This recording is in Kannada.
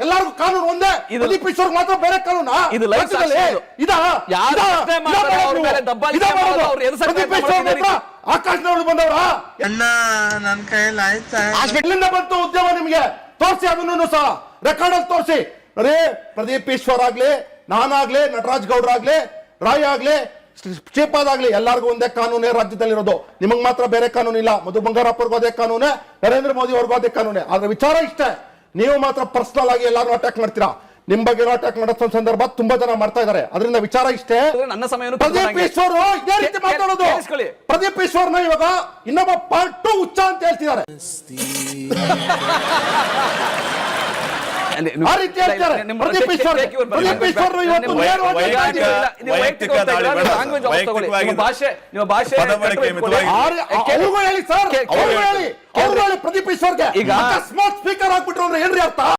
ಎಲ್ಲರಿಗೂ ಕಾನೂನು ಒಂದೇ, ಪ್ರದೀಪ್ ಈಶ್ವರ್ ಮಾತ್ರ ಬೇರೆ ಕಾನೂನಾ? ಇದು ಲೈವ್ ಸಾಕ್ಷಿ ಇದು. ಯಾರು ಪ್ರಶ್ನೆ ಮಾಡ್ತಾರೆ ಅವ್ರ ಮೇಲೆ ದಬ್ಬಾಳಿಕೆ ಮಾಡೋದು, ಅವ್ರು ಎದು ಸರ್ಕಾರ ಮಾಡ್ತಿದ್ದಾರೆ. ಆಕಾಶನವರು ಬಂದವರ ಅಣ್ಣ ನನ್ನ ಕೈಯಲ್ಲಿ ಆಯ್ತಾ? ಎಲ್ಲಿಂದ ಬಂತು ಉದ್ಯಮ ನಿಮ್ಗೆ? ತೋರಿಸಿ, ಅದನ್ನು ಸಹ ರೆಕಾರ್ಡ್ ಅಲ್ಲಿ ತೋರಿಸಿ. ಅರೇ ಪ್ರದೀಪ್ ಈಶ್ವರ್ ಆಗ್ಲಿ, ನಾನಾಗ್ಲಿ, ನಟರಾಜ್ ಗೌಡ್ರ ಆಗ್ಲಿ, ರಾಯ್ ಆಗ್ಲಿ, ಶ್ರೀಪಾದ್ ಆಗ್ಲಿ, ಎಲ್ಲರಿಗೂ ಒಂದೇ ಕಾನೂನೇ ರಾಜ್ಯದಲ್ಲಿರೋದು. ನಿಮಗ್ ಮಾತ್ರ ಬೇರೆ ಕಾನೂನು ಇಲ್ಲ. ಮಧು ಬಂಗಾರಪ್ಪರ್ಗೂ ಅದೇ ಕಾನೂನೇ, ನರೇಂದ್ರ ಮೋದಿ ಅವ್ರಿಗೂ ಅದೇ ಕಾನೂನೇ. ಆದ್ರೆ ವಿಚಾರ ಇಷ್ಟೇ, ನೀವು ಮಾತ್ರ ಪರ್ಸನಲ್ ಆಗಿ ಎಲ್ಲಾರು ಅಟ್ಯಾಕ್ ಮಾಡ್ತೀರಾ. ನಿಮ್ ಬಗ್ಗೆ ಅಟ್ಯಾಕ್ ಮಾಡೋ ಸಂದರ್ಭ ತುಂಬಾ ಜನ ಮಾಡ್ತಾ ಇದಾರೆ. ಅದರಿಂದ ವಿಚಾರ ಇಷ್ಟೇ, ನನ್ನ ಸಮಯ ಪ್ರದೀಪ್ ಈಶ್ವರ್ ಇದೇ ರೀತಿ ಮಾತಾಡೋದು. ಪ್ರದೀಪ್ ಈಶ್ವರ್ನ ಇವಾಗ ಇನ್ನೊಬ್ಬ ಪಾರ್ಟ್ 2 ಹುಚ್ಚ ಅಂತ ಹೇಳ್ತಿದ್ದಾರೆ. ಆ ರೀತಿ ಹೇಳ್ತಾರೆ ಪ್ರದೀಪ್ ಈಶ್ವರ್. ಪ್ರದೀಪ್ ಈಶ್ವರ್ ಇವತ್ತು ಅವ್ರಿಗೂ ಹೇಳಿ ಸರ್, ಅವ್ರು ಹೇಳಿ ಪ್ರದೀಪ್ ಈಶ್ವರ್ಗೆ ಅಕಸ್ಮಾತ್ ಸ್ಪೀಕರ್ ಆಗ್ಬಿಟ್ರು ಅಂದ್ರೆ ಏನ್ರಿ ಅರ್ಥ?